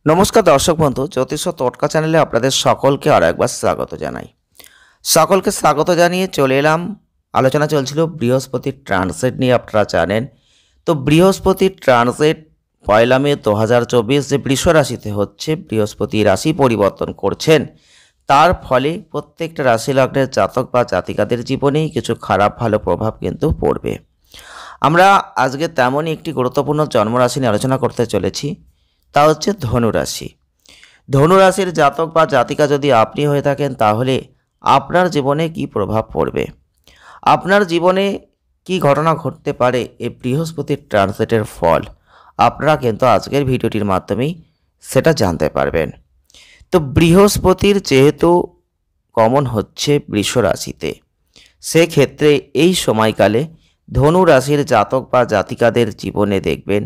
নমস্কার দর্শক বন্ধু, জ্যোতিষ টোটকা চ্যানেলে আপনাদের সকলকে আর একবার স্বাগত জানাই। সকলকে স্বাগত জানিয়ে চলে এলাম। আলোচনা চলছিল বৃহস্পতির ট্রানজিট নিয়ে, আপনারা জানেন। তো বৃহস্পতির ট্রানজিট 1 মে 2024 যে বৃষ রাশিতে হচ্ছে, বৃহস্পতি রাশি পরিবর্তন করছেন। তার ফলে প্রত্যেকটা রাশি লগ্নের জাতক বা জাতিকাদের জীবনেই কিছু খারাপ ভালো প্রভাব কিন্তু পড়বে। আমরা আজকে তেমনই একটি গুরুত্বপূর্ণ জন্মরাশি নিয়ে আলোচনা করতে চলেছি, তা হচ্ছে ধনুরাশি। ধনুরাশির জাতক বা জাতিকা যদি আপনি হয়ে থাকেন, তাহলে আপনার জীবনে কি প্রভাব পড়বে, আপনার জীবনে কি ঘটনা ঘটতে পারে এই বৃহস্পতির ট্রানজিটের ফল, আপনারা কিন্তু আজকের ভিডিওটির মাধ্যমেই সেটা জানতে পারবেন। তো বৃহস্পতির যেহেতু গমন হচ্ছে বৃষ রাশিতে, সেক্ষেত্রে এই সময়কালে ধনু রাশির জাতক বা জাতিকাদের জীবনে দেখবেন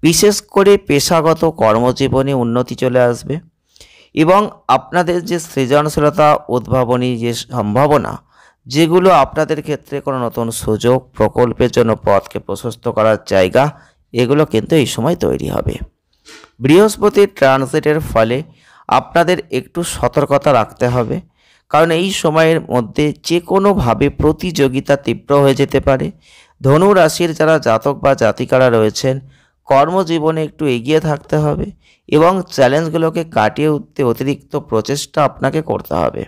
বিশেষ করে পেশাগত কর্মজীবনে উন্নতি চলে আসবে এবং আপনাদের যে সৃজনশীলতা উদ্ভাবনী যে সম্ভাবনা, যেগুলো আপনাদের ক্ষেত্রে কোনো নতুন সুযোগ প্রকল্পের জন্য পথকে প্রশস্ত করার জায়গা, এগুলো কিন্তু এই সময় তৈরি হবে। বৃহস্পতির ট্রানজিটের ফলে আপনাদের একটু সতর্কতা রাখতে হবে, কারণ এই সময়ের মধ্যে যে কোনোভাবে প্রতিযোগিতা তীব্র হয়ে যেতে পারে। ধনু রাশির যারা জাতক বা জাতিকারা রয়েছেন, কর্মজীবনে একটু এগিয়ে থাকতে হবে এবং চ্যালেঞ্জগুলোকে কাটিয়ে উঠতে অতিরিক্ত প্রচেষ্টা আপনাকে করতে হবে।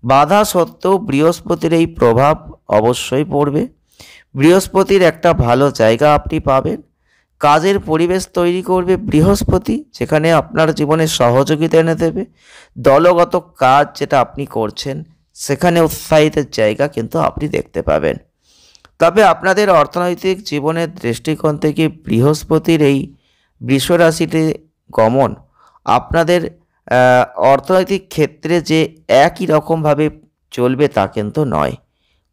বাধা সত্ত্বেও বৃহস্পতির এই প্রভাব অবশ্যই পড়বে। বৃহস্পতির একটা ভালো জায়গা আপনি পাবেন, কাজের পরিবেশ তৈরি করবে বৃহস্পতি, যেখানে আপনার জীবনে সহযোগিতা এনে দেবে। দলগত কাজ যেটা আপনি করছেন, সেখানে উৎসাহিতের জায়গা কিন্তু আপনি দেখতে পাবেন। তবে আপনাদের অর্থনৈতিক জীবনের দৃষ্টিকোণ থেকে বৃহস্পতির এই বৃষ রাশিতে গমন আপনাদের অর্থনৈতিক ক্ষেত্রে যে একই রকমভাবে চলবে তা কিন্তু নয়।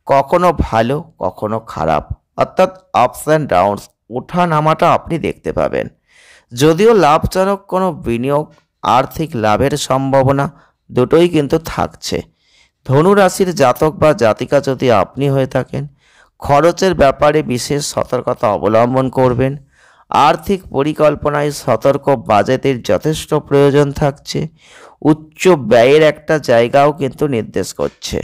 কখনো ভালো, কখনো খারাপ, অর্থাৎ আপস অ্যান্ড ডাউনস, ওঠা নামাটা আপনি দেখতে পাবেন। যদিও লাভজনক কোনো বিনিয়োগ, আর্থিক লাভের সম্ভাবনা দুটোই কিন্তু থাকছে। ধনু রাশির জাতক বা জাতিকা যদি আপনি হয়ে থাকেন, খরচের ব্যাপারে বিশেষ সতর্কতা অবলম্বন করবেন। আর্থিক পরিকল্পনায় সতর্ক বাজেটের যথেষ্ট প্রয়োজন থাকছে। উচ্চ ব্যয়ের একটা জায়গাও কিন্তু নির্দেশ করছে।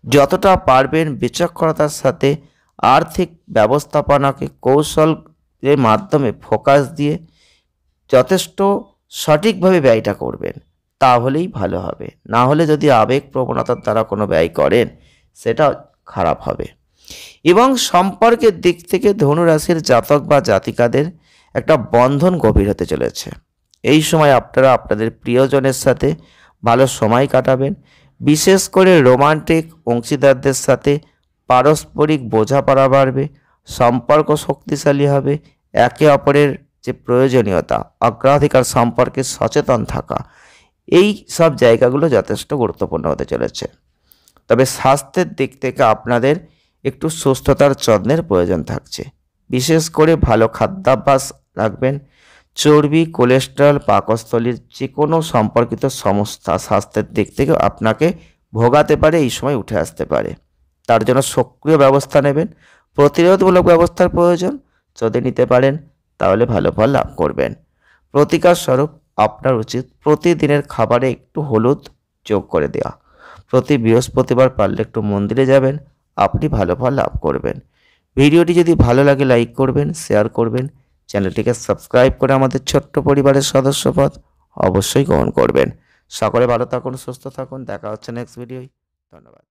যতটা পারবেন বিচক্ষণতার সাথে আর্থিক ব্যবস্থাপনাকে কৌশলের মাধ্যমে ফোকাস দিয়ে যথেষ্ট সঠিকভাবে ব্যয়টা করবেন, তাহলেই ভালো হবে। না হলে যদি আবেগ প্রবণতার দ্বারা কোনো ব্যয় করেন, সেটা খারাপ হবে। এবং সম্পর্কের দিক থেকে ধনুরাশির জাতক বা জাতিকাদের একটা বন্ধন গভীর হতে চলেছে। এই সময় আপনারা আপনাদের প্রিয়জনের সাথে ভালো সময় কাটাবেন। বিশেষ করে রোমান্টিক অংশীদারদের সাথে পারস্পরিক বোঝাপড়া বাড়বে, সম্পর্ক শক্তিশালী হবে। একে অপরের যে প্রয়োজনীয়তা, অগ্রাধিকার সম্পর্কে সচেতন থাকা, এই সব জায়গাগুলো যথেষ্ট গুরুত্বপূর্ণ হতে চলেছে। তবে স্বাস্থ্যের দিক থেকে আপনাদের একটু সুস্থতার যত্নের প্রয়োজন থাকছে। বিশেষ করে ভালো খাদ্যাভ্যাস রাখবেন। চর্বি, কোলেস্টেরল, পাকস্থলীর যে কোনো সম্পর্কিত সমস্যা স্বাস্থ্যের দিক থেকে আপনাকে ভোগাতে পারে, এই সময় উঠে আসতে পারে। তার জন্য সক্রিয় ব্যবস্থা নেবেন। প্রতিরোধমূলক ব্যবস্থার প্রয়োজন, যদি নিতে পারেন তাহলে ভালো ফল লাভ করবেন। প্রতিকার স্বরূপ আপনার উচিত প্রতিদিনের খাবারে একটু হলুদ যোগ করে দেওয়া। প্রতি বৃহস্পতিবার পারলে একটু মন্দিরে যাবেন, আপনি ভালো ফল লাভ করবেন। ভিডিওটি যদি ভালো লাগে লাইক করবেন, শেয়ার করবেন, চ্যানেলটিকে সাবস্ক্রাইব করে আমাদের ছোট্ট পরিবারের সদস্যপদ অবশ্যই গ্রহণ করবেন। সকলে ভালো থাকুন, সুস্থ থাকুন, দেখা হচ্ছে নেক্সট ভিডিওয়। ধন্যবাদ।